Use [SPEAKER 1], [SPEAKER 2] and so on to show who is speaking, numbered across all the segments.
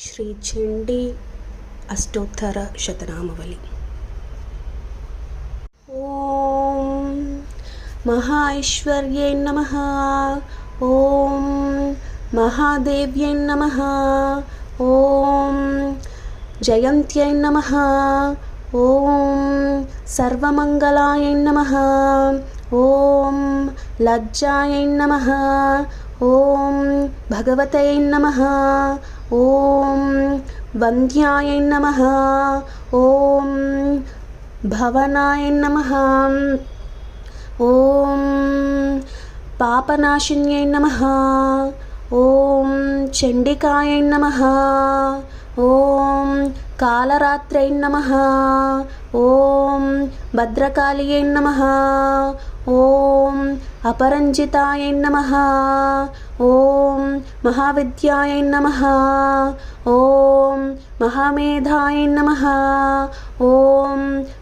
[SPEAKER 1] శ్రీ చండీ అష్టోత్తర శతనామవళి. ఓం మహైశ్వర్యై నమః. ఓం మహాదేవ్యై నమః. ఓం జయంత్యై నమః. ఓం సర్వమంగళాయై నమః. ఓం లజ్జాయై నమః. ఓం భగవతై నమః. ఓం వంద్యాయ నమః. ఓం భవనాయ నమః. ఓం పాపనాశిన్యై నమః. ఓం చండికాయ నమః. ఓం కాలరాత్రై నమః. ఓం భద్రకాళియై నమః. ఓం అపరంజితాయ నమః. ఓం మహావిద్యాయ నమః. ఓం మహామేధాయ నమః. ఓం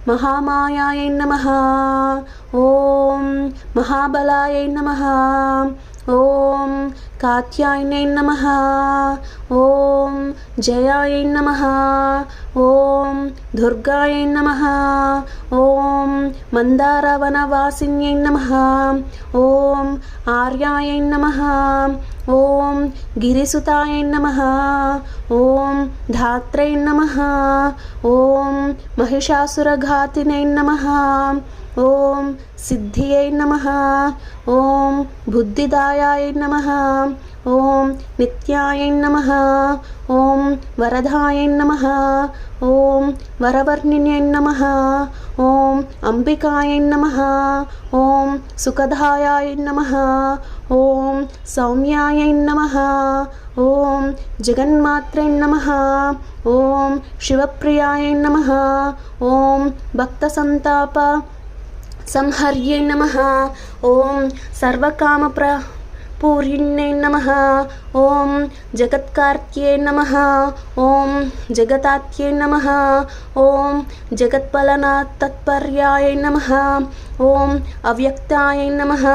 [SPEAKER 1] మహామాయాయ నమః. ఓం మహాబలాయ నమః. ఓం కాత్యాయనై నమః. ఓం జయాయ నమః. ఓం దుర్గాయ నమః. ఓం మందారవనవాసిన్యై నమః. ఓం ఆర్యాయ నమః. ఓం గిరిసుతాయ నమః. ఓం ధాత్రై నమః. ఓం మహిషాసురఘాతినై నమః. ఓం సిద్ధియై నమః. ఓం బుద్ధిదాయాయ నమః. ఓం నిత్యాయ నమః. ఓం వరదాయ నమః. ఓం వరవర్ణిన్యై నమః. ఓం అంబికాయ నమః. ఓం సుఖదాయాయ నమః. ఓం సౌమ్యాయ నమః. ఓం జగన్మాత్రై నమః. ఓం శివప్రియాయ నమః. ఓం భక్తసంతాప సంహర్యై నమః. ఓం సర్వకామప్రపూర్ణ్యై నమః. ఓం జగత్కార్త్యై నమః. ఓం జగతాత్యై నమః. ఓం జగత్పలనతత్పర్యాయ నమః. ఓం అవ్యక్తాయ నమః.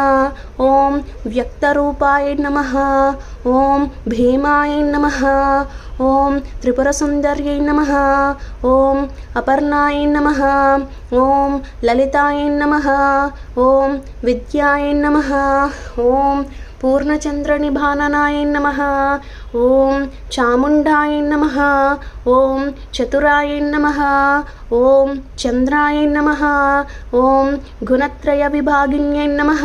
[SPEAKER 1] ఓం వ్యక్తరూపాయ నమః. ఓం భీమాయ నమః. ఓం త్రిపురసుందర్యై నమః. ఓం అపర్ణాయ నమః. ఓం లలితాయ నమః. ఓం విద్యాయ నమః. ఓం పూర్ణచంద్రనిభాననాయ నమః. ఓం చాముండాయ నమః. ఓం చతురాయ నమః. ఓం చంద్రాయ నమః. ఓం గుణత్రయ విభాగిన్యై నమః.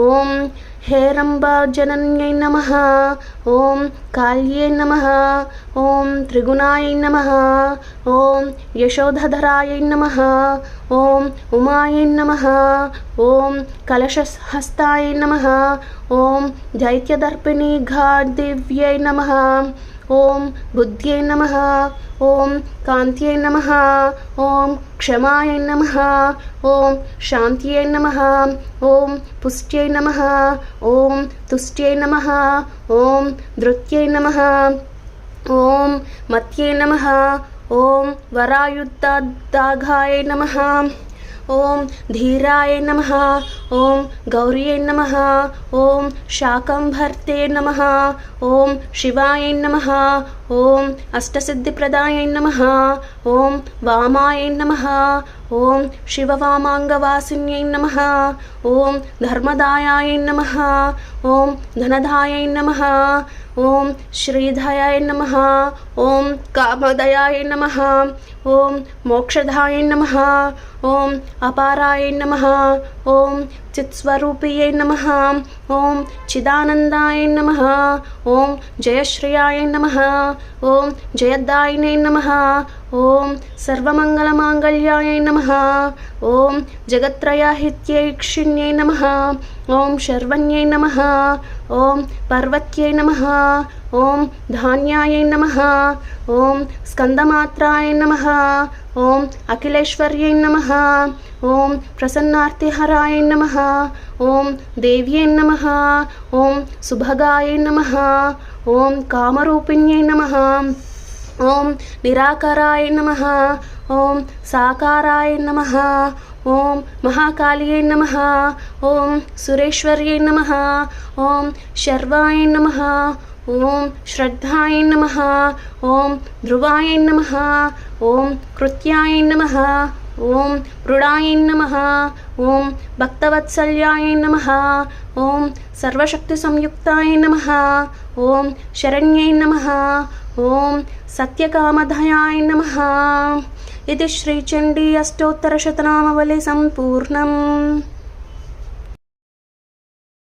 [SPEAKER 1] ఓం హేరంబజనన్యై నమః. ఓం కాళ్యై నమః. ఓం త్రిగుణాయ నమః. ఓం యశోధరాయ నమః. ఓం ఉమాయ నమః. ఓం కలశహస్తాయ నమః. ఓం దైత్యదర్పిణీఘాదివ్యై నమః. ఓం బుద్ధ్యై నమః. ఓం కాంత్యై నమః. ఓం క్షమాయ నమః. ఓం శాంత్యై నమః. ఓం పుష్ట్యై నమః. ఓం తుష్ట్యై నమః. ఓం ధృత్యై నమః. ఓం మత్యై నమః. ఓం వరాయుద్ధాఘాయ నమః. ఓం ధీరాయ నమః. ఓం గౌర్యై నమః. ఓం శాకంభర్తే నమః. ఓం శివాయ నమః. ఓం అష్టసిద్ధిప్రదాయ నమః. ఓం వామాయ నమః. ఓం శివవామాంగవాసిన్యై నమః. ఓం ధర్మదాయాయ నమః. ఓం ధనదాయ నమః. ఓం శ్రీధయాయ నమః. ఓం కామదయాయ నమః. ఓం మోక్షదాయ నమః. ఓం అపారాయ నమః. ఓం చిత్స్వరూపియై నమః. ఓం చిదానందాయ నమః. ఓం జయశ్రియాయ నమః. ఓం జయదాయినే నమః. ఓం సర్వమంగళమాంగళ్యాయ నమః. ఓం జగత్రయాహిత్యైక్షిణ్యై నమః. ఓం శర్వణ్యై నమః. ఓం పర్వత్యై నమః. ఓం ధాన్యాయ నమః. ఓం స్కందమాత్రాయ నమః. ఓం అఖిలేశ్వర్యై నమః. ఓం ప్రసన్నార్తిహరాయ నమః. ఓం దేవ్యై నమః. ఓం సుభగాయ నమః. ఓం కామరూపిణ్యై నమః. ఓం నిరాకారాయ నమః. ఓం సాకారాయ నమః. ఓం మహాకాళియై నమః. ఓం సురేశ్వర్యై నమః. ఓం శర్వాయ నమః. ఓం శ్రద్ధాయ నమః ఓం ధ్రువాయ నమః ఓం కృత్యాయ నమః ఓం మృడాయ నమః ఓం భక్తవత్సల్యాయ నమః ఓం సర్వశక్తి సంయుక్తాయ నమః ఓం శరణ్యై నమః ఓం సత్యకామధయాయ నమః. ఇది శ్రీచండీ అష్టోత్తరశతనామావళి సంపూర్ణం.